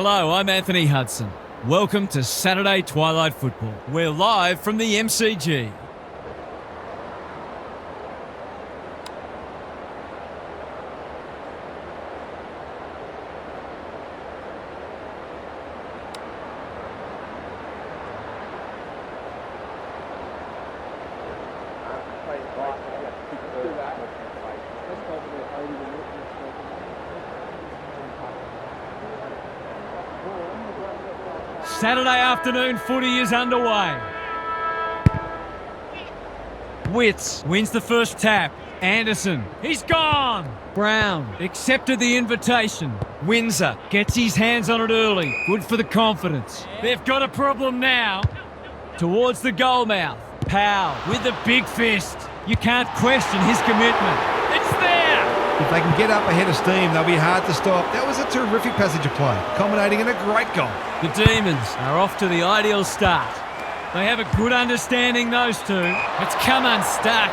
Hello, I'm Anthony Hudson. Welcome to Saturday Twilight Football. We're live from the MCG. Saturday afternoon footy is underway. Witts wins the first tap. Anderson, he's gone. Brown accepted the invitation. Windsor gets his hands on it early. Good for the confidence. They've got a problem now. Towards the goal mouth. Powell with the big fist. You can't question his commitment. It's there. If they can get up ahead of steam, they'll be hard to stop. That was a terrific passage of play, culminating in a great goal. The Demons are off to the ideal start. They have a good understanding, those two. It's come unstuck.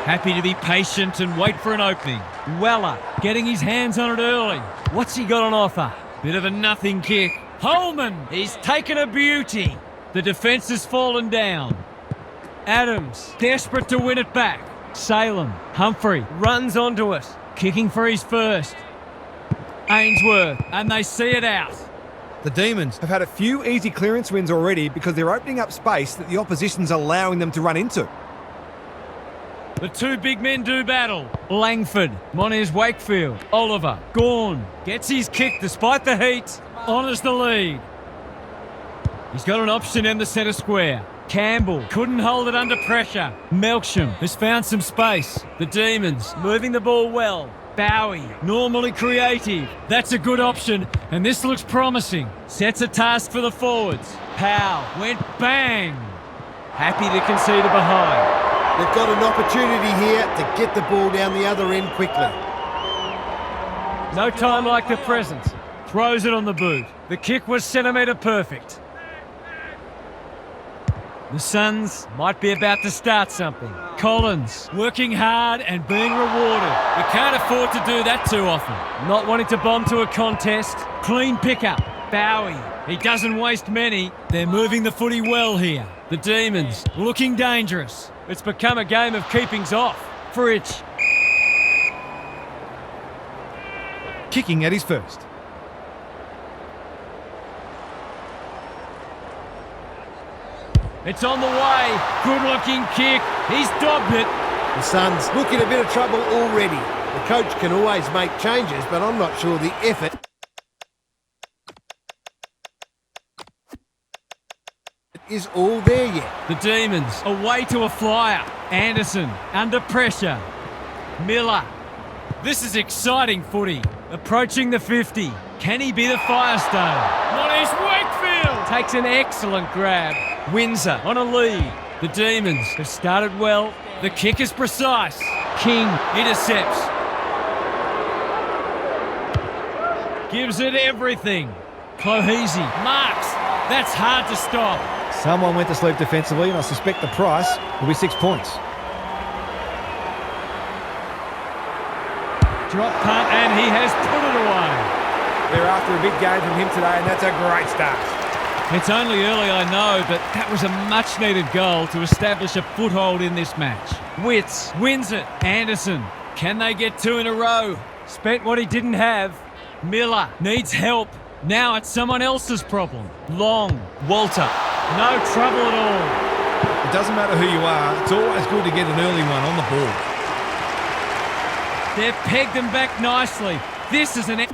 Happy to be patient and wait for an opening. Weller getting his hands on it early. What's he got on offer? Bit of a nothing kick. Holman, he's taken a beauty. The defence has fallen down. Adams, desperate to win it back. Salem, Humphrey runs onto it, kicking for his first. Ainsworth, and they see it out. The Demons have had a few easy clearance wins already because they're opening up space that the opposition's allowing them to run into. The two big men do battle. Langford, Monares Wakefield, Oliver, Gawn gets his kick despite the heat, honours the lead. He's got an option in the centre square. Campbell couldn't hold it under pressure. Melksham has found some space. The Demons moving the ball well. Bowie, normally creative. That's a good option, and this looks promising. Sets a task for the forwards. Powell went bang. Happy to concede a behind. They've got an opportunity here to get the ball down the other end quickly. No time like the present. Throws it on the boot. The kick was centimetre perfect. The Suns might be about to start something. Collins working hard and being rewarded. You can't afford to do that too often. Not wanting to bomb to a contest. Clean pickup. Bowie, he doesn't waste many. They're moving the footy well here. The Demons looking dangerous. It's become a game of keepings off. Fritsch. Kicking at his first. It's on the way. Good-looking kick. He's dobbed it. The Suns look in a bit of trouble already. The coach can always make changes, but I'm not sure the effort is all there yet. The Demons away to a flyer. Anderson under pressure. Miller. This is exciting footy. Approaching the 50. Can he be the Firestone? Monares Wakefield takes an excellent grab. Windsor on a lead. The Demons have started well. The kick is precise. King intercepts. Gives it everything. Clohesi marks. That's hard to stop. Someone went to sleep defensively, and I suspect the price will be 6 points. Drop punt, and he has put it away. They're after a big game from him today, and that's a great start. It's only early, I know, but that was a much-needed goal to establish a foothold in this match. Witts wins it. Anderson, can they get two in a row? Spent what he didn't have. Miller needs help. Now it's someone else's problem. Long, Walter, no trouble at all. It doesn't matter who you are, it's always good to get an early one on the ball. They've pegged them back nicely. This is an...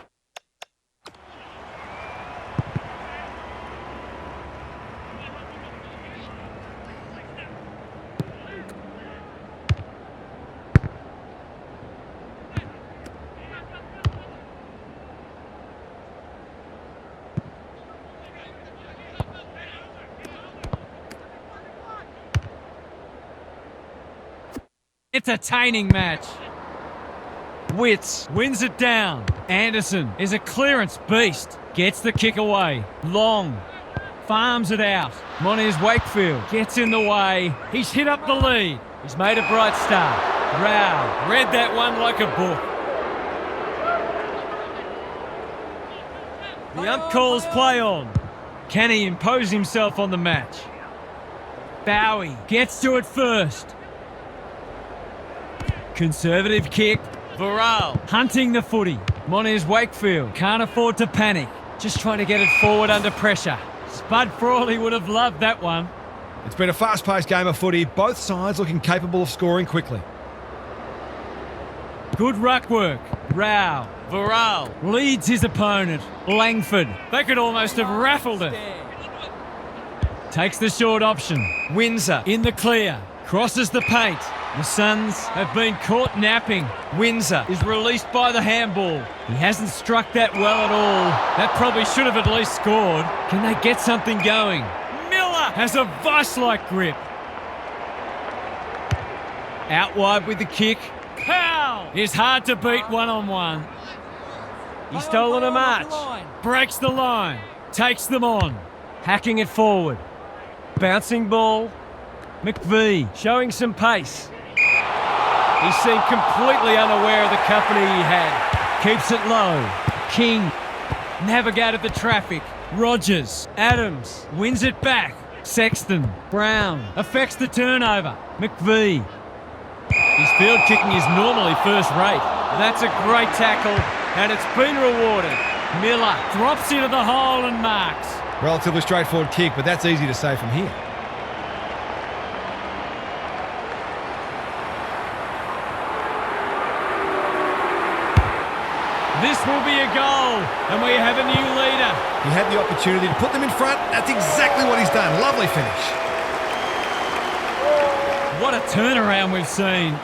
entertaining match. Witts wins it down. Anderson is a clearance beast. Gets the kick away. Long farms it out. Monares Wakefield gets in the way. He's hit up the lead. He's made a bright start. Rao read that one like a book. The ump calls play on. Can he impose himself on the match? Bowie gets to it first. Conservative kick. Varel hunting the footy. Mona's Wakefield can't afford to panic. Just trying to get it forward under pressure. Spud Frawley would have loved that one. It's been a fast-paced game of footy, both sides looking capable of scoring quickly. Good ruck work. Rao. Varel leads his opponent. Langford. They could almost have raffled it. Takes the short option. Windsor in the clear. Crosses the paint. The Suns have been caught napping. Windsor is released by the handball. He hasn't struck that well at all. That probably should have at least scored. Can they get something going? Miller has a vice-like grip. Out wide with the kick. Powell is hard to beat one-on-one. He's stolen a march. Breaks the line. Takes them on. Hacking it forward. Bouncing ball. McVie showing some pace. He seemed completely unaware of the company he had. Keeps it low. King navigated the traffic. Rogers. Adams wins it back. Sexton. Brown affects the turnover. McVie. His field kicking is normally first rate. That's a great tackle, and it's been rewarded. Miller drops into the hole and marks. Relatively straightforward kick, but that's easy to say from here. This will be a goal, and we have a new leader. He had the opportunity to put them in front. That's exactly what he's done. Lovely finish. What a turnaround we've seen.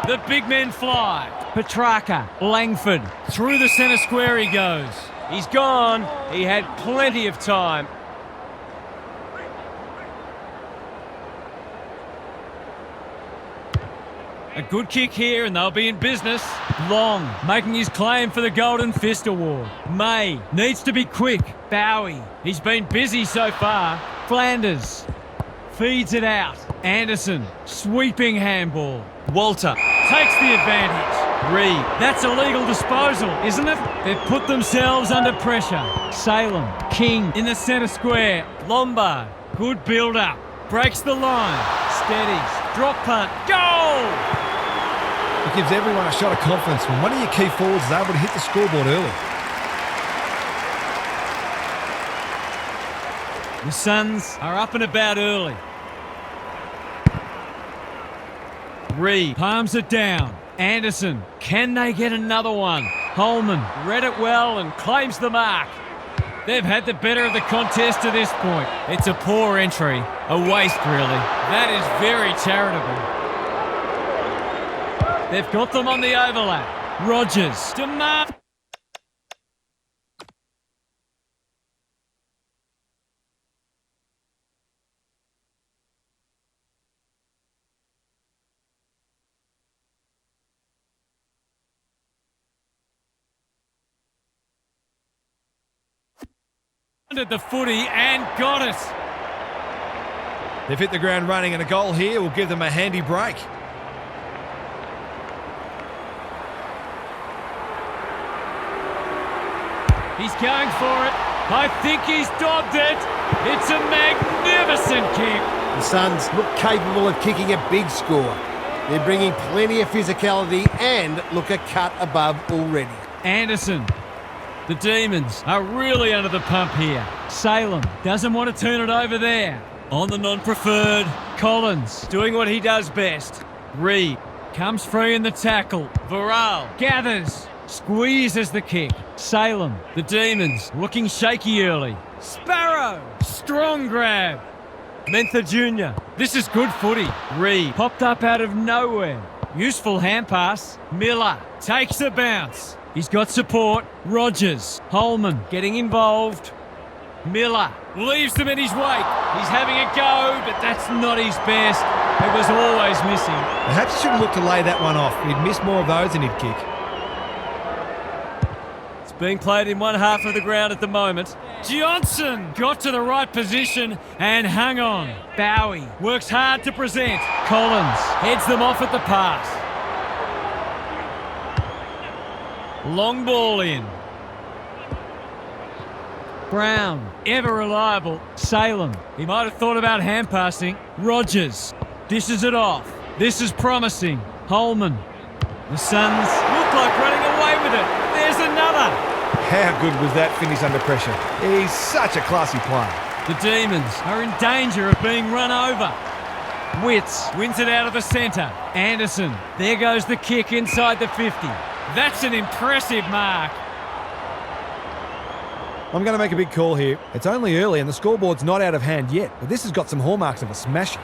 The big men fly. Petrarca, Langford, through the centre square he goes. He's gone. He had plenty of time. A good kick here and they'll be in business. Long making his claim for the Golden Fist Award. May needs to be quick. Bowie, he's been busy so far. Flanders feeds it out. Anderson, sweeping handball. Walter takes the advantage. Reed, that's a legal disposal, isn't it? They've put themselves under pressure. Salem, King in the centre square. Lombard, good build-up. Breaks the line. Steadies, drop punt, goal! It gives everyone a shot of confidence when one of your key forwards is able to hit the scoreboard early. The Suns are up and about early. Reed palms it down. Anderson, can they get another one? Holman read it well and claims the mark. They've had the better of the contest to this point. It's a poor entry. A waste, really. That is very charitable. They've got them on the overlap. Rogers. Demar. The footy and got it. They've hit the ground running, and a goal here will give them a handy break. He's going for it. I think he's dogged it. It's a magnificent kick. The Suns look capable of kicking a big score. They're bringing plenty of physicality and look a cut above already. Anderson. The Demons are really under the pump here. Salem doesn't want to turn it over there. On the non-preferred, Collins doing what he does best. Reed comes free in the tackle. Varel gathers, squeezes the kick. Salem, the Demons looking shaky early. Sparrow, strong grab. Mentha Jr. This is good footy. Reed popped up out of nowhere. Useful hand pass. Miller takes a bounce. He's got support. Rogers. Holman getting involved. Miller leaves them in his wake. He's having a go, but that's not his best. It was always missing. Perhaps he should look to lay that one off. He'd miss more of those than he'd kick. It's being played in one half of the ground at the moment. Johnson got to the right position and hung on. Bowie works hard to present. Collins heads them off at the pass. Long ball in. Brown, ever reliable. Salem, he might have thought about hand passing. Rogers, dishes it off. This is promising. Holman. The Suns look like running away with it. There's another. How good was that finish under pressure? He's such a classy player. The Demons are in danger of being run over. Witts wins it out of the centre. Anderson, there goes the kick inside the 50. That's an impressive mark. I'm going to make a big call here. It's only early and the scoreboard's not out of hand yet, but this has got some hallmarks of a smashing.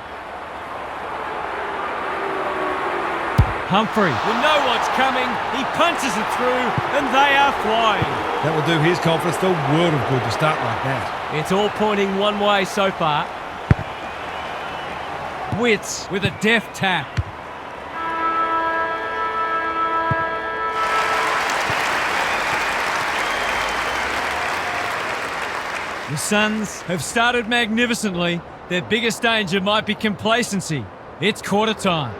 Humphrey will know what's coming. He punches it through and they are flying. That will do his conference the world of good to start like that. It's all pointing one way so far. Witts with a deft tap. The Suns have started magnificently. Their biggest danger might be complacency. It's quarter time.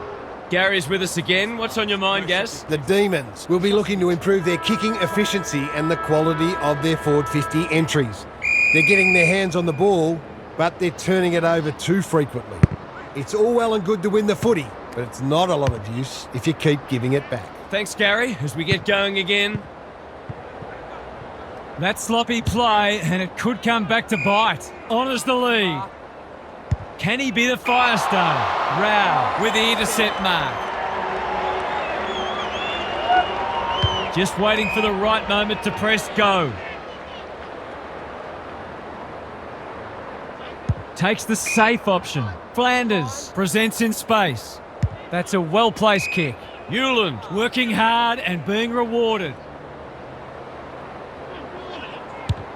Gary's with us again. What's on your mind, Gaz? The Demons will be looking to improve their kicking efficiency and the quality of their forward 50 entries. They're getting their hands on the ball, but they're turning it over too frequently. It's all well and good to win the footy, but it's not a lot of use if you keep giving it back. Thanks, Gary, as we get going again. That sloppy play, and it could come back to bite. Honours the lead. Can he be the fire starter? Rao with the intercept mark. Just waiting for the right moment to press go. Takes the safe option. Flanders presents in space. That's a well-placed kick. Newland working hard and being rewarded.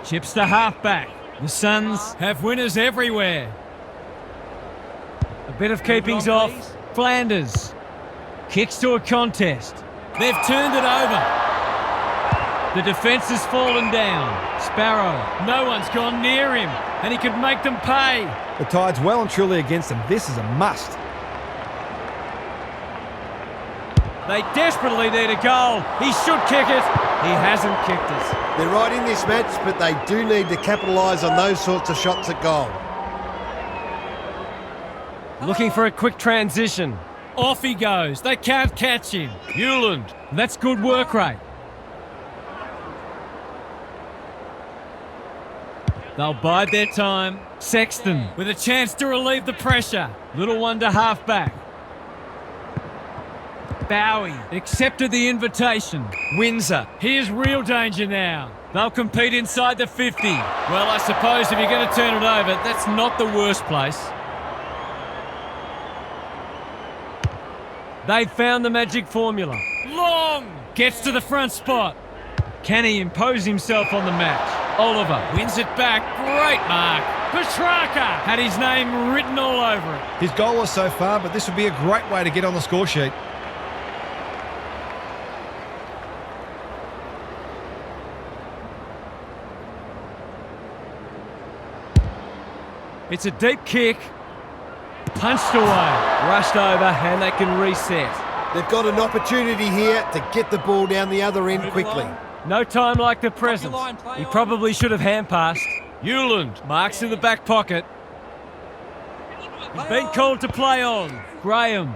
Chips to halfback. The Suns have winners everywhere. A bit of keepings off. Flanders kicks to a contest. They've turned it over. The defence has fallen down. Sparrow, no one's gone near him, and he could make them pay. The tide's well and truly against them. This is a must. They desperately need a goal. He should kick it. He hasn't kicked it. They're right in this match, but they do need to capitalise on those sorts of shots at goal. Looking for a quick transition. Off he goes. They can't catch him. Newland. That's good work rate. They'll bide their time. Sexton with a chance to relieve the pressure. Little one to half-back. Bowie accepted the invitation. Windsor. Here's real danger now. They'll compete inside the 50. Well, I suppose if you're going to turn it over, that's not the worst place. They've found the magic formula. Long gets to the front spot. Can he impose himself on the match? Oliver wins it back. Great mark. Petrarca had his name written all over it. His goal was so far, but this would be a great way to get on the score sheet. It's a deep kick. Punched away. Rushed over and they can reset. They've got an opportunity here to get the ball down the other end quickly. No time like the present. He probably should have hand passed. Newland marks in the back pocket. He's been called to play on. Graham.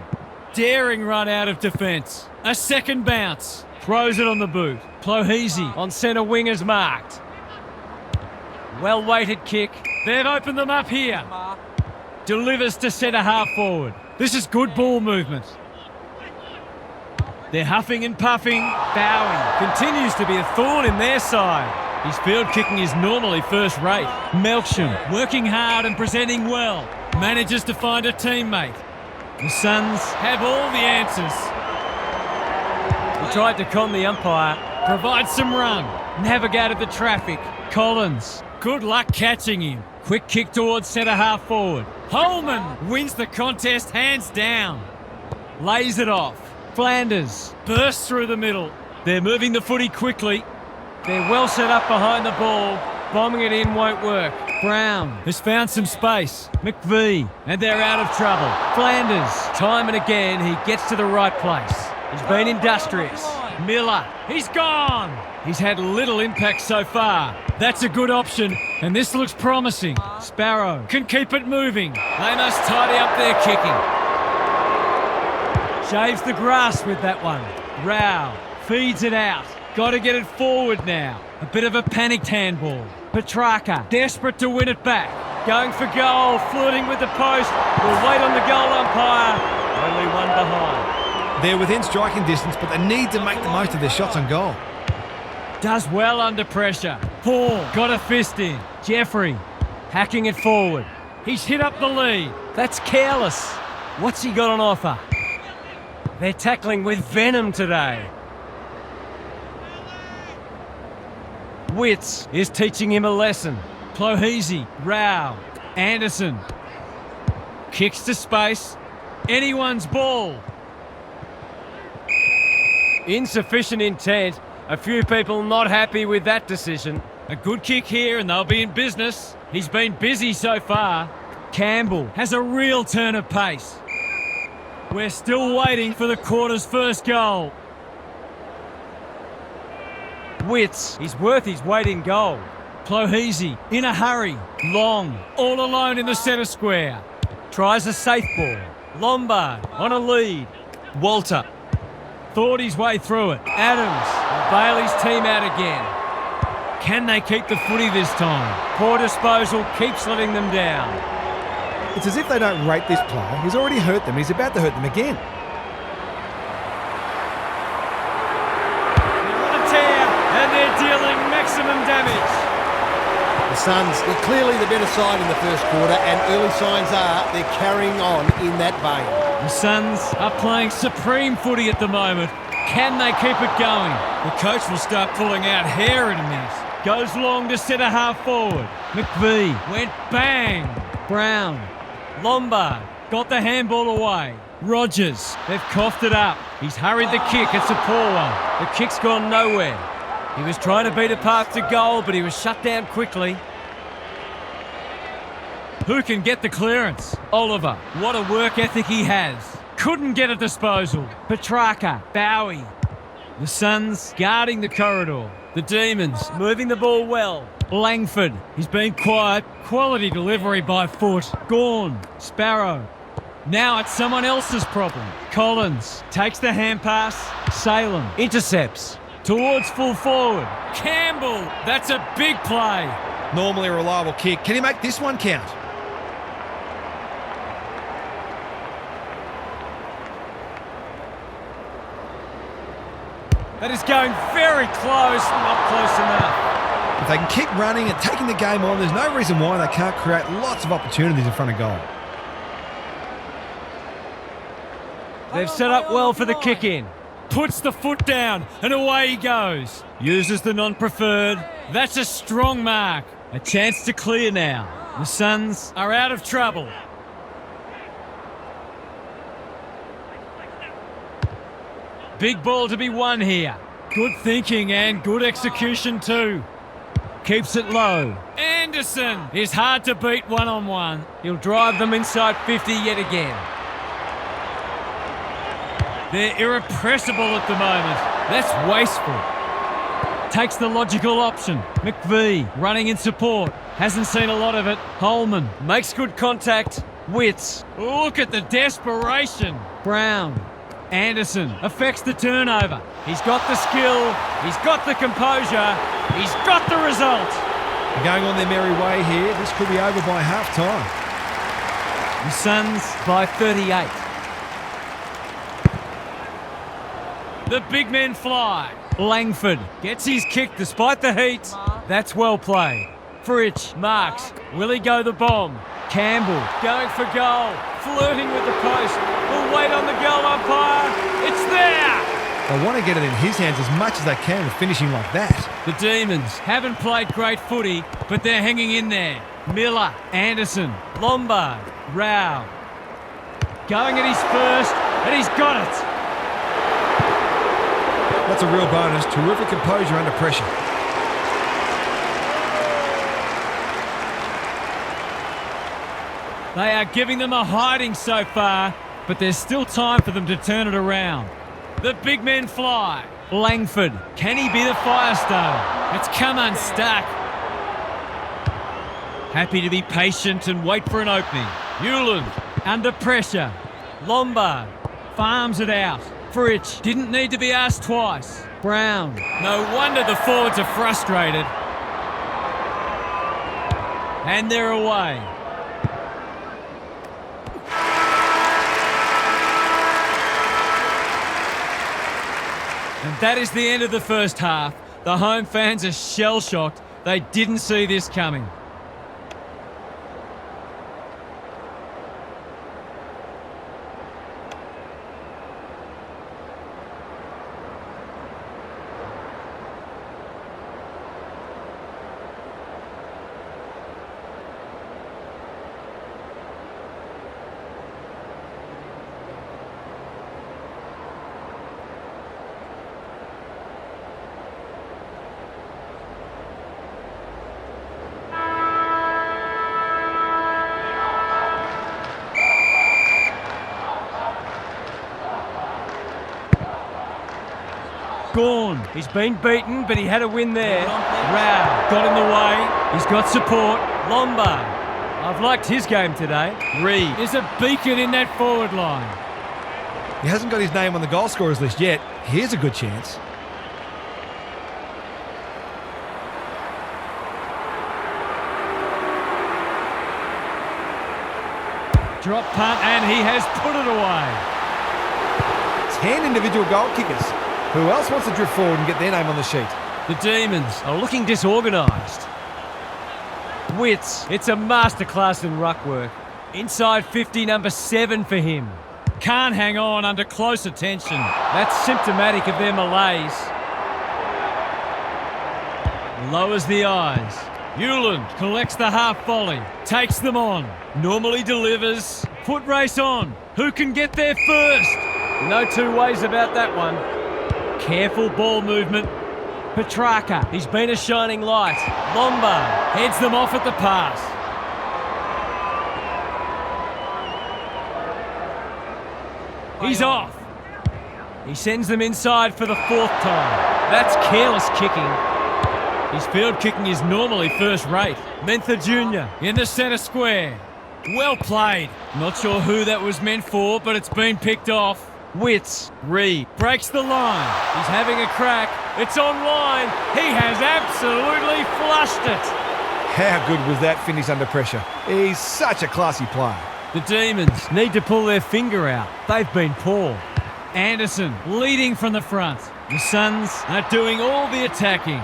Daring run out of defence. A second bounce. Throws it on the boot. Plohese on centre wing is marked. Well-weighted kick. They've opened them up here. Delivers to centre half forward. This is good ball movement. They're huffing and puffing. Bowie continues to be a thorn in their side. His field kicking is normally first rate. Melksham working hard and presenting well. Manages to find a teammate. The Suns have all the answers. He tried to con the umpire. Provides some run. Navigated the traffic. Collins. Good luck catching him. Quick kick towards centre half forward. Holman wins the contest hands down. Lays it off. Flanders bursts through the middle. They're moving the footy quickly. They're well set up behind the ball. Bombing it in won't work. Brown has found some space. McVie, and they're out of trouble. Flanders, time and again, he gets to the right place. He's been industrious. Miller, he's gone. He's had little impact so far. That's a good option, and this looks promising. Sparrow can keep it moving. They must tidy up their kicking. Shaves the grass with that one. Rao feeds it out. Got to get it forward now. A bit of a panicked handball. Petrarca, desperate to win it back. Going for goal, flirting with the post. Will wait on the goal umpire. Only one behind. They're within striking distance, but they need to make the most of their shots on goal. Does well under pressure. Paul got a fist in. Jeffrey hacking it forward. He's hit up the lead. That's careless. What's he got on offer? They're tackling with venom today. Witts is teaching him a lesson. Clohese, Rao, Anderson. Kicks to space. Anyone's ball. Insufficient intent. A few people not happy with that decision. A good kick here and they'll be in business. He's been busy so far. Campbell has a real turn of pace. We're still waiting for the quarter's first goal. Witts, he's worth his weight in gold. Clohese, in a hurry. Long, all alone in the centre square. Tries a safe ball. Lombard, on a lead. Walter, thought his way through it. Adams, Bailey's team out again. Can they keep the footy this time? Poor disposal keeps letting them down. It's as if they don't rate this player. He's already hurt them. He's about to hurt them again. They're on a tear and they're dealing maximum damage. The Suns are clearly the better side in the first quarter, and early signs are they're carrying on in that vein. The Suns are playing supreme footy at the moment. Can they keep it going? The coach will start pulling out hair in a minute. Goes long to centre half forward. McVie went bang. Brown. Lombard got the handball away. Rogers, they've coughed it up. He's hurried the kick. It's a poor one. The kick's gone nowhere. He was trying to beat a path to goal, but he was shut down quickly. Who can get the clearance? Oliver. What a work ethic he has. Couldn't get a disposal. Petrarca. Bowie. The Suns guarding the corridor. The Demons moving the ball well. Langford. He's been quiet. Quality delivery by foot. Gawn. Sparrow. Now it's someone else's problem. Collins takes the hand pass. Salem intercepts. Towards full forward. Campbell. That's a big play. Normally a reliable kick. Can he make this one count? That is going very close. Not close enough. If they can keep running and taking the game on, there's no reason why they can't create lots of opportunities in front of goal. They've set up well for the kick in. Puts the foot down and away he goes. Uses the non-preferred. That's a strong mark. A chance to clear now. The Suns are out of trouble. Big ball to be won here. Good thinking and good execution too. Keeps it low. Anderson is hard to beat one-on-one. He'll drive them inside 50 yet again. They're irrepressible at the moment. That's wasteful. Takes the logical option. McVie running in support. Hasn't seen a lot of it. Holman makes good contact. Witts. Look at the desperation. Brown. Anderson affects the turnover. He's got the skill. He's got the composure. He's got the result. They're going on their merry way here. This could be over by half-time. The Suns by 38. The big men fly. Langford gets his kick despite the heat. That's well played. Fritsch marks. Will he go the bomb? Campbell going for goal. Flirting with the post. Will wait on the goal umpire. It's there! They want to get it in his hands as much as they can with finishing like that. The Demons haven't played great footy, but they're hanging in there. Miller, Anderson, Lombard, Rao. Going at his first, and he's got it. That's a real bonus. Terrific composure under pressure. They are giving them a hiding so far, but there's still time for them to turn it around. The big men fly. Langford. Can he be the Firestone? It's come unstuck. Happy to be patient and wait for an opening. Hewland under pressure. Lombard farms it out. Fritsch didn't need to be asked twice. Brown. No wonder the forwards are frustrated. And they're away. And that is the end of the first half. The home fans are shell-shocked. They didn't see this coming. Gawn, he's been beaten, but he had a win there. Rao got in the way. He's got support. Lombard. I've liked his game today. Reed is a beacon in that forward line. He hasn't got his name on the goal scorers list yet. Here's a good chance. Drop punt, and he has put it away. 10 individual goal kickers. Who else wants to drift forward and get their name on the sheet? The Demons are looking disorganised. Wits, it's a masterclass in ruck work. Inside 50, number 7 for him. Can't hang on under close attention. That's symptomatic of their malaise. Lowers the eyes. Hewland collects the half volley. Takes them on. Normally delivers. Foot race on. Who can get there first? No two ways about that one. Careful ball movement. Petrarca, he's been a shining light. Lombard heads them off at the pass. He's off. He sends them inside for the 4th time. That's careless kicking. His field kicking is normally first rate. Mentha Jr. in the centre square. Well played. Not sure who that was meant for, but it's been picked off. Wits, Reed, breaks the line. He's having a crack. It's online. He has absolutely flushed it. How good was that finish under pressure? He's such a classy player. The Demons need to pull their finger out. They've been poor. Anderson leading from the front. The Suns are doing all the attacking.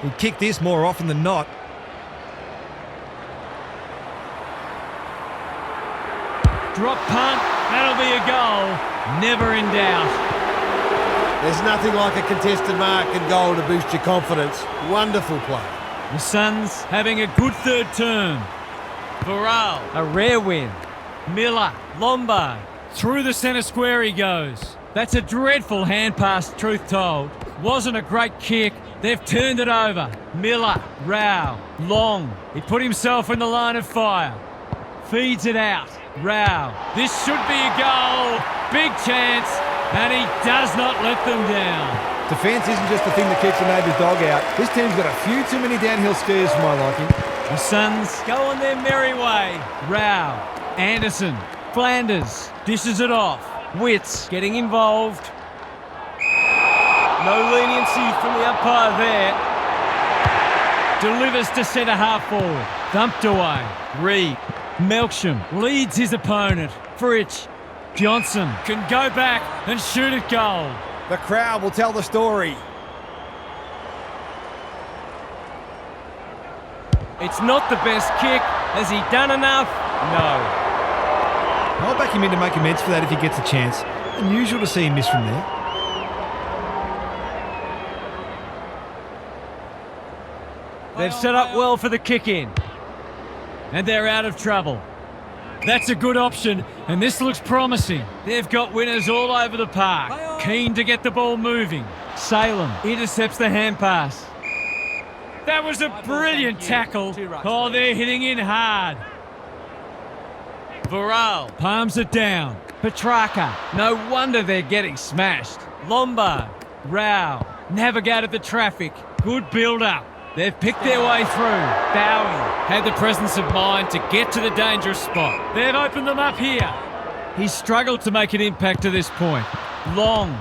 He'd kick this more often than not. Drop punt, that'll be a goal. Never in doubt. There's nothing like a contested mark and goal to boost your confidence. Wonderful play. The Suns having a good third term. Varel, a rare win. Miller, Lombard, through the centre square he goes. That's a dreadful hand pass, truth told. Wasn't a great kick. They've turned it over. Miller, Rao, Long. He put himself in the line of fire. Feeds it out. Rao. This should be a goal. Big chance. And he does not let them down. Defence isn't just the thing that keeps the neighbour's dog out. This team's got a few too many downhill skiers for my liking. The Suns go on their merry way. Rao. Anderson. Flanders. Dishes it off. Wits getting involved. No leniency from the umpire there. Delivers to centre half forward. Thumped away. Reed. Melksham leads his opponent. Fritsch. Johnson can go back and shoot at goal. The crowd will tell the story. It's not the best kick. Has he done enough? No. I'll back him in to make amends for that if he gets a chance. Unusual to see him miss from there. They've set up well for the kick-in. And they're out of trouble. That's a good option, and this looks promising. They've got winners all over the park. Keen to get the ball moving. Salem intercepts the hand pass. That was a brilliant tackle. Oh, they're hitting in hard. Varel palms it down. Petrarca. No wonder they're getting smashed. Lombard. Rao. Navigated the traffic. Good build-up. They've picked their way through. Bowie had the presence of mind to get to the dangerous spot. They've opened them up here. He's struggled to make an impact to this point. Long.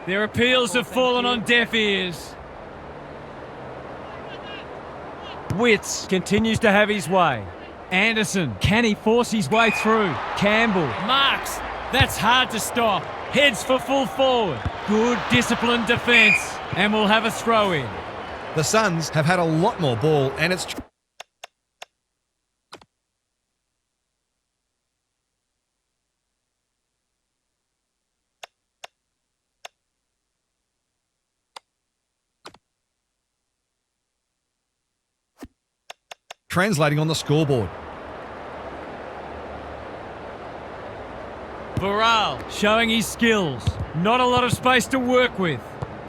Their appeals have fallen on deaf ears. Witts continues to have his way. Anderson, can he force his way through? Campbell, Marks, that's hard to stop. Heads for full forward. Good disciplined defence. And we'll have a throw in. The Suns have had a lot more ball, and it's translating on the scoreboard. Varel showing his skills. Not a lot of space to work with.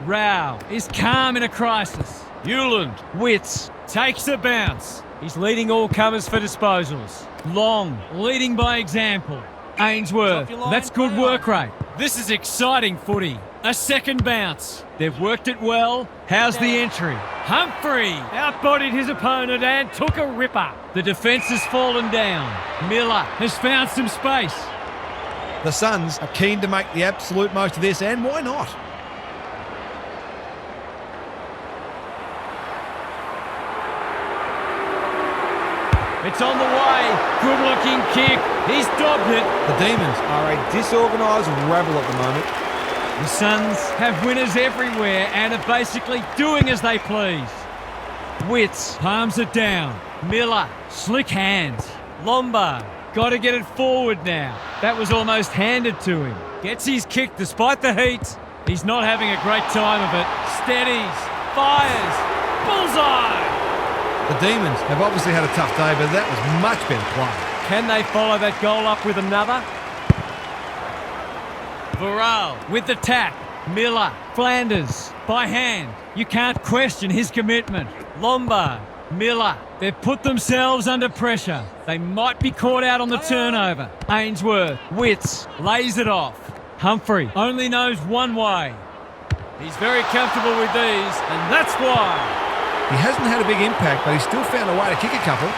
Rao is calm in a crisis. Hewland, Witts, takes a bounce. He's leading all comers for disposals. Long, leading by example. Ainsworth, that's good work rate. This is exciting footy. A second bounce. They've worked it well. How's the entry? Humphrey outbodied his opponent and took a ripper. The defence has fallen down. Miller has found some space. The Suns are keen to make the absolute most of this, and why not? It's on the way. Good-looking kick. He's dobbed it. The Demons are a disorganised rabble at the moment. The Suns have winners everywhere and are basically doing as they please. Witts palms it down. Miller, slick hands. Lombard, got to get it forward now. That was almost handed to him. Gets his kick despite the heat. He's not having a great time of it. Steadies, fires, bullseye! The Demons have obviously had a tough day, but that was much better play. Can they follow that goal up with another? Varel with the tap. Miller, Flanders, by hand. You can't question his commitment. Lombard, Miller. They've put themselves under pressure. They might be caught out on the turnover. Ainsworth, Witts, lays it off. Humphrey only knows one way. He's very comfortable with these, and that's why. He hasn't had a big impact, but he's still found a way to kick a couple.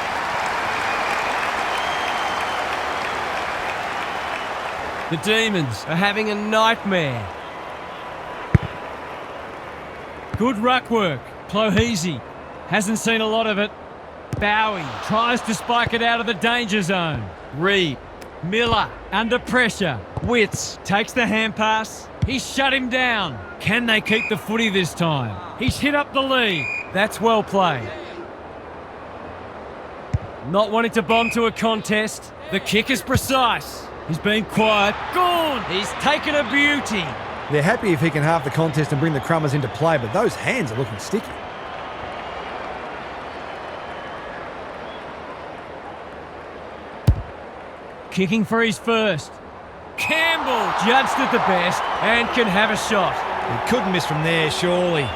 The Demons are having a nightmare. Good ruck work. Clohese hasn't seen a lot of it. Bowie tries to spike it out of the danger zone. Reed, Miller under pressure. Witts takes the hand pass. He's shut him down. Can they keep the footy this time? He's hit up the lead. That's well played. Not wanting to bomb to a contest. The kick is precise. He's been quiet. Gone! He's taken a beauty. They're happy if he can halve the contest and bring the Crummers into play, but those hands are looking sticky. Kicking for his first. Campbell judged it the best and can have a shot. He couldn't miss from there, surely.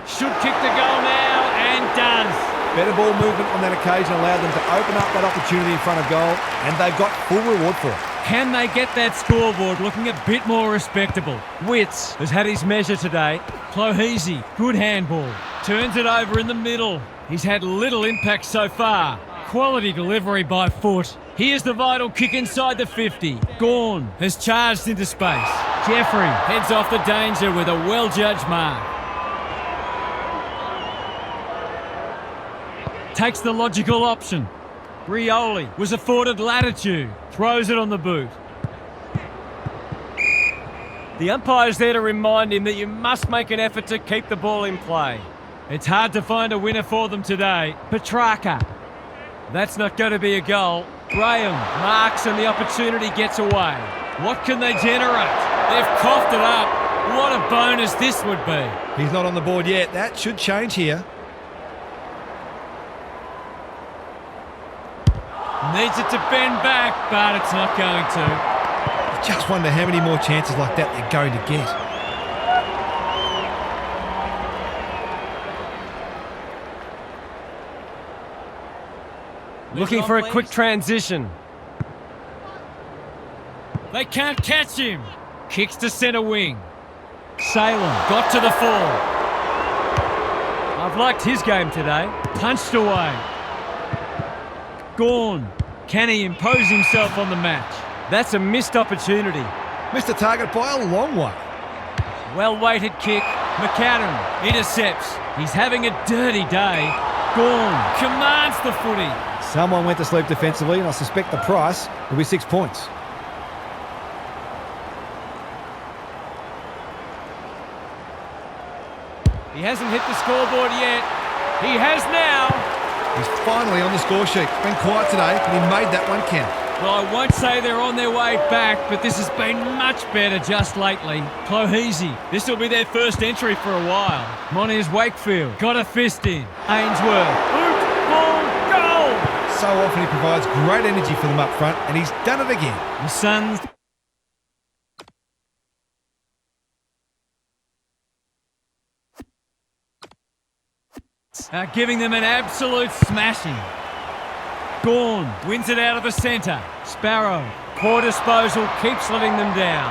Should kick the goal now and does. Better ball movement on that occasion allowed them to open up that opportunity in front of goal, and they've got full reward for it. Can they get that scoreboard looking a bit more respectable? Witts has had his measure today. Clohese, good handball. Turns it over in the middle. He's had little impact so far. Quality delivery by foot. Here's the vital kick inside the 50. Gawn has charged into space. Jeffrey heads off the danger with a well-judged mark. Takes the logical option. Rioli was afforded latitude. Throws it on the boot. The umpire's there to remind him that you must make an effort to keep the ball in play. It's hard to find a winner for them today. Petrarca. That's not going to be a goal. Graham marks and the opportunity gets away. What can they generate? They've coughed it up. What a bonus this would be. He's not on the board yet. That should change here. Needs it to bend back, but it's not going to. I just wonder how many more chances like that they're going to get. Looking for a quick transition. They can't catch him. Kicks to centre wing. Salem got to the full. I've liked his game today. Punched away. Gorn. Can he impose himself on the match? That's a missed opportunity. Missed the target by a long way. Well-weighted kick. McAdam intercepts. He's having a dirty day. Gorn commands the footy. Someone went to sleep defensively, and I suspect the price will be 6 points. He hasn't hit the scoreboard yet. He has now. He's finally on the score sheet. It's been quiet today, but he made that one count. Well, I won't say they're on their way back, but this has been much better just lately. Clohesy, this will be their first entry for a while. Mona's Wakefield, got a fist in. Ainsworth, boot, ball, goal! So often he provides great energy for them up front, and he's done it again. The Suns are giving them an absolute smashing. Gorn wins it out of the centre. Sparrow, poor disposal, keeps letting them down.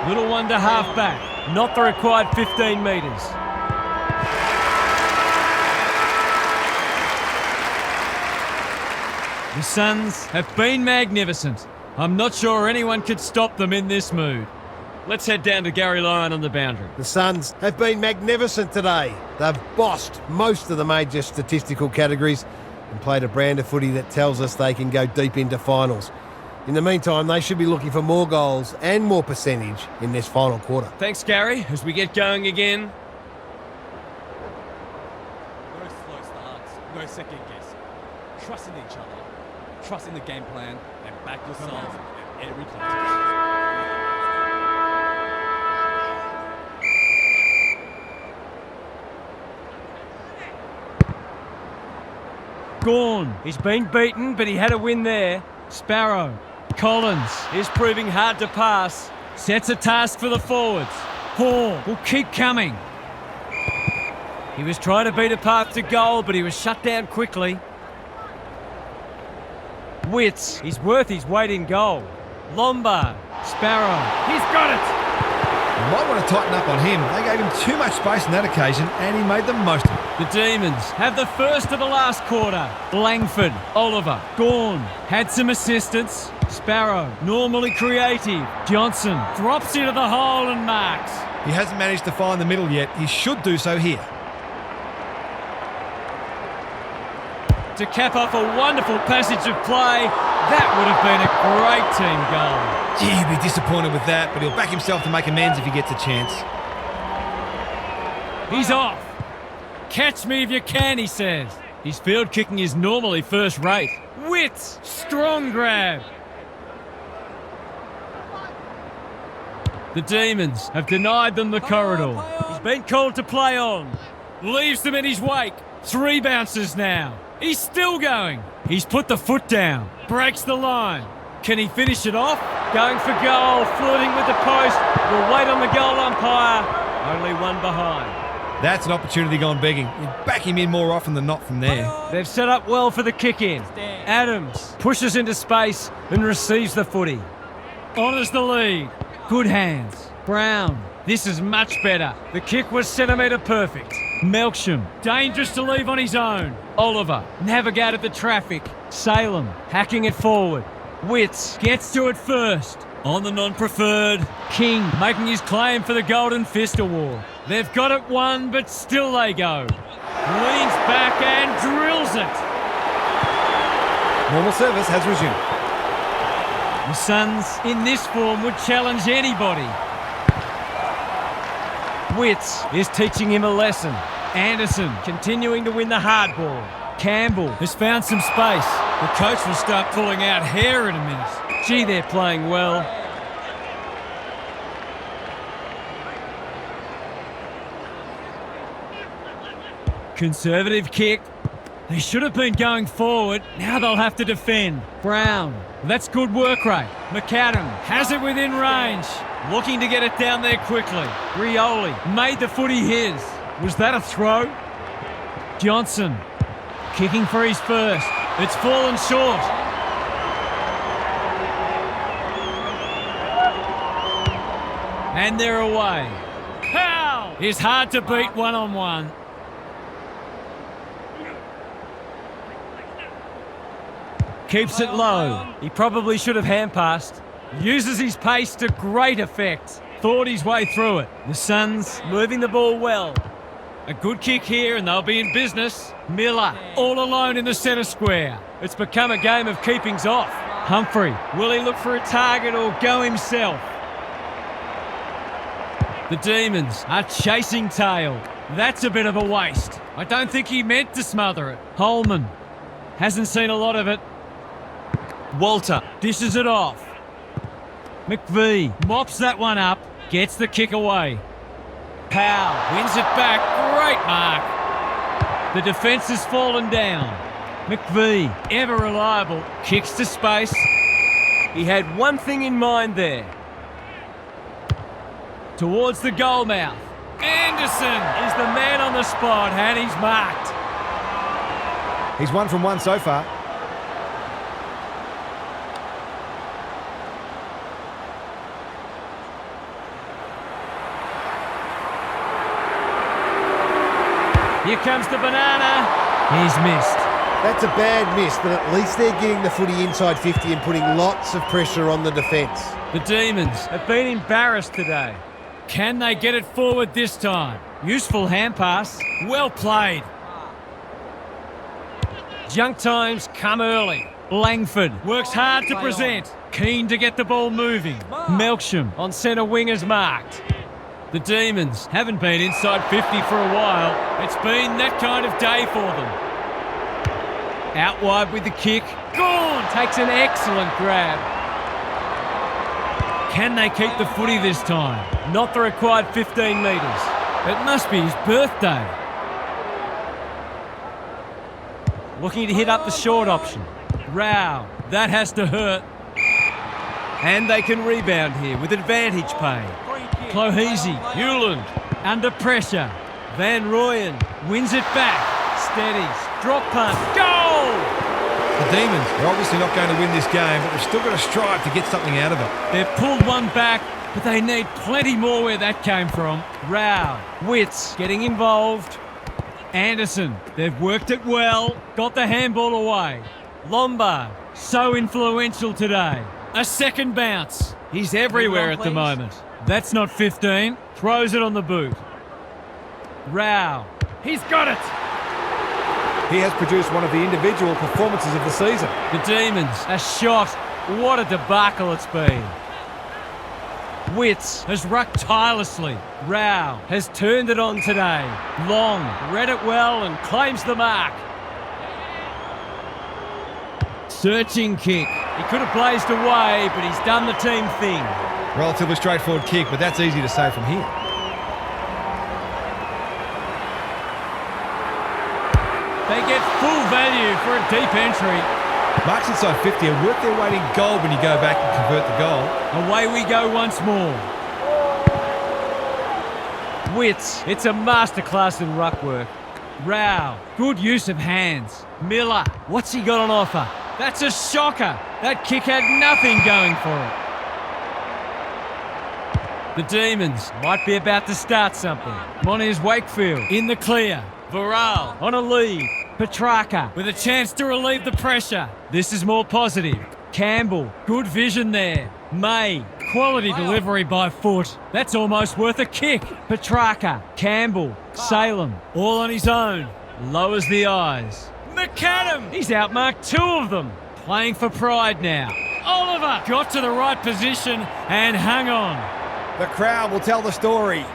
Little one to half back, not the required 15 metres. The Suns have been magnificent. I'm not sure anyone could stop them in this mood. Let's head down to Gary Lyon on the boundary. The Suns have been magnificent today. They've bossed most of the major statistical categories and played a brand of footy that tells us they can go deep into finals. In the meantime, they should be looking for more goals and more percentage in this final quarter. Thanks, Gary, as we get going again. No slow starts, no second guess. Trust in each other, trust in the game plan, and back yourself at every contest. Gorn, he's been beaten, but he had a win there. Sparrow, Collins is proving hard to pass. Sets a task for the forwards. Hall will keep coming. He was trying to beat a path to goal, but he was shut down quickly. Witts, he's worth his weight in goal. Lombard, Sparrow, he's got it! You might want to tighten up on him. They gave him too much space on that occasion, and he made the most of it. The Demons have the first of the last quarter. Langford, Oliver, Gorn had some assistance. Sparrow, normally creative. Johnson drops into the hole and marks. He hasn't managed to find the middle yet. He should do so here. To cap off a wonderful passage of play, that would have been a great team goal. Gee, he'll be disappointed with that, but he'll back himself to make amends if he gets a chance. He's off. Catch me if you can, he says. His field kicking is normally first rate. Witts, strong grab. The Demons have denied them the corridor. He's been called to play on. Leaves them in his wake. 3 bounces now. He's still going. He's put the foot down. Breaks the line. Can he finish it off? Going for goal, flirting with the post. Will wait on the goal umpire. Only one behind. That's an opportunity gone begging. You back him in more often than not from there. They've set up well for the kick-in. Adams pushes into space and receives the footy. Honours the lead. Good hands. Brown. This is much better. The kick was centimetre perfect. Melksham, dangerous to leave on his own. Oliver, navigated the traffic. Salem, hacking it forward. Witts gets to it first. On the non-preferred. King, making his claim for the Golden Fist Award. They've got it won, but still they go. Leans back and drills it. Normal service has resumed. The Suns, in this form, would challenge anybody. Witts is teaching him a lesson. Anderson continuing to win the hard ball. Campbell has found some space. The coach will start pulling out hair in a minute. Gee, they're playing well. Conservative kick. They should have been going forward. Now they'll have to defend. Brown. That's good work rate. McAdam has it within range. Looking to get it down there quickly. Rioli made the footy his. Was that a throw? Johnson kicking for his first. It's fallen short. And they're away. Pow! It's hard to beat one-on-one. Keeps it low. He probably should have hand-passed. Uses his pace to great effect. Thought his way through it. The Suns moving the ball well. A good kick here and they'll be in business. Miller all alone in the centre square. It's become a game of keepings off. Humphrey, will he look for a target or go himself? The Demons are chasing tail. That's a bit of a waste. I don't think he meant to smother it. Holman hasn't seen a lot of it. Walter dishes it off. McVie mops that one up, gets the kick away. Powell wins it back. Great mark. The defence has fallen down. McVie, ever reliable, kicks to space. He had one thing in mind there. Towards the goal mouth. Anderson is the man on the spot and he's marked. He's 1 from 1 so far. Here comes the banana. He's missed. That's a bad miss, but at least they're getting the footy inside 50 and putting lots of pressure on the defence. The Demons have been embarrassed today. Can they get it forward this time? Useful hand pass. Well played. Junk times come early. Langford works hard to present. Keen to get the ball moving. Melksham on centre wing is marked. The Demons haven't been inside 50 for a while. It's been that kind of day for them. Out wide with the kick. Gorn takes an excellent grab. Can they keep the footy this time? Not the required 15 metres. It must be his birthday. Looking to hit up the short option. Rao, that has to hurt. And they can rebound here with advantage play. Clohesi, Hewland, under pressure. Van Rooyen wins it back. Steadies, drop punt, goal! The Demons are obviously not going to win this game, but they've still got to strive to get something out of it. They've pulled one back, but they need plenty more where that came from. Rao, Witts getting involved. Anderson, they've worked it well, got the handball away. Lombard, so influential today. A second bounce. He's everywhere at the moment. That's not 15. Throws it on the boot. Rao, he's got it. He has produced one of the individual performances of the season. The Demons, a shot. What a debacle it's been. Witts has rucked tirelessly. Rao has turned it on today. Long read it well and claims the mark. Searching kick. He could have blazed away, but he's done the team thing. Relatively straightforward kick, but that's easy to say from here. They get full value for a deep entry. Marks inside 50 and work their weight in goal when you go back and convert the goal. Away we go once more. Witts, it's a masterclass in ruck work. Rao, good use of hands. Miller, what's he got on offer? That's a shocker. That kick had nothing going for it. The Demons might be about to start something. Mona's Wakefield in the clear. Varel on a lead. Petrarca with a chance to relieve the pressure. This is more positive. Campbell, good vision there. May, quality delivery by foot. That's almost worth a kick. Petrarca, Campbell, Salem, all on his own. Lowers the eyes. McAdam, he's outmarked 2 of them. Playing for pride now. Oliver got to the right position and hung on. The crowd will tell the story.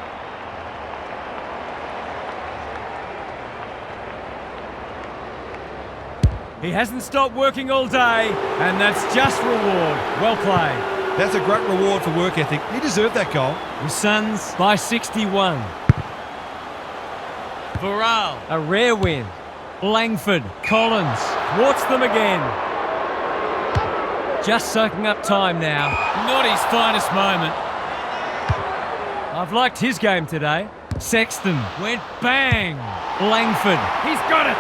He hasn't stopped working all day, and that's just reward. Well played. That's a great reward for work ethic. He deserved that goal. The Suns by 61. Varel, a rare win. Langford, Collins, thwarts them again. Just soaking up time now. Not his finest moment. I've liked his game today. Sexton went bang. Langford, he's got it.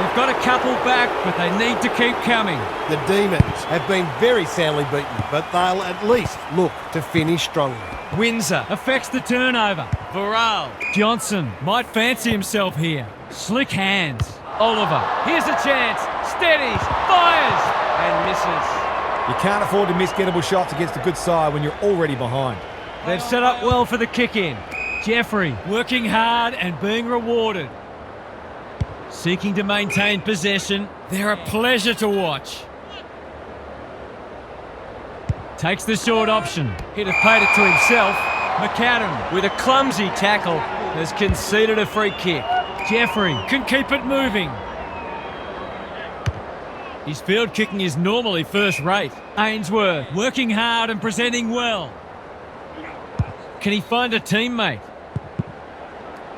They've got a couple back, but they need to keep coming. The Demons have been very soundly beaten, but they'll at least look to finish strongly. Windsor affects the turnover. Varral. Johnson might fancy himself here. Slick hands. Oliver. Here's a chance. Steadies. Fires. And misses. You can't afford to miss gettable shots against a good side when you're already behind. They've set up well for the kick-in. Jeffrey working hard and being rewarded. Seeking to maintain possession. They're a pleasure to watch. Takes the short option. He'd have paid it to himself. McAdam, with a clumsy tackle, has conceded a free kick. Jeffrey can keep it moving. His field kicking is normally first rate. Ainsworth working hard and presenting well. Can he find a teammate?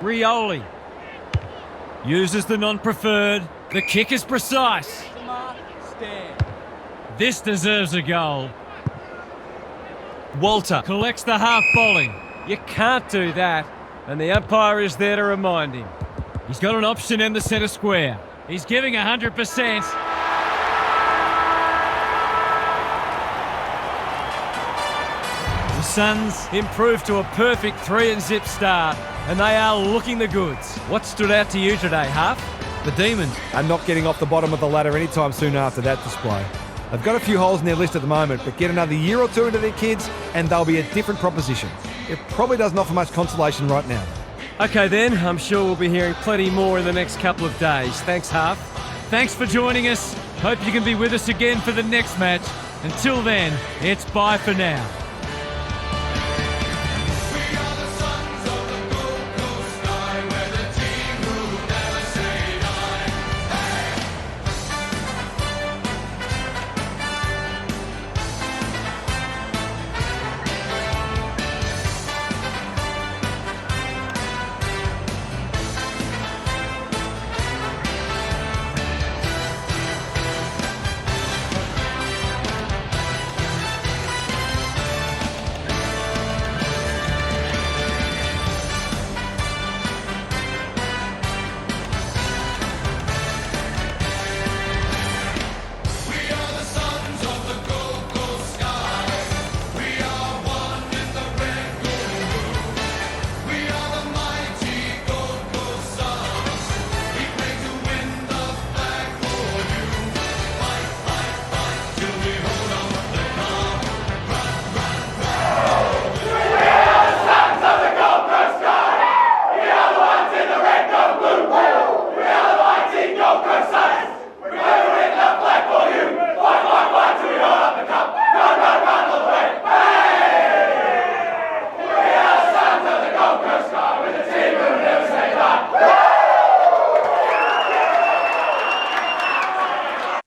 Rioli uses the non-preferred. The kick is precise. This deserves a goal. Walter collects the half volley. You can't do that, and the umpire is there to remind him. He's got an option in the centre square. He's giving 100%. The Suns improved to a perfect 3-0 start, and they are looking the goods. What stood out to you today, Huff? The Demons are not getting off the bottom of the ladder anytime soon after that display. They've got a few holes in their list at the moment, but get another year or two into their kids and they'll be a different proposition. It probably doesn't offer much consolation right now. Okay then, I'm sure we'll be hearing plenty more in the next couple of days. Thanks, Huff. Thanks for joining us. Hope you can be with us again for the next match. Until then, it's bye for now.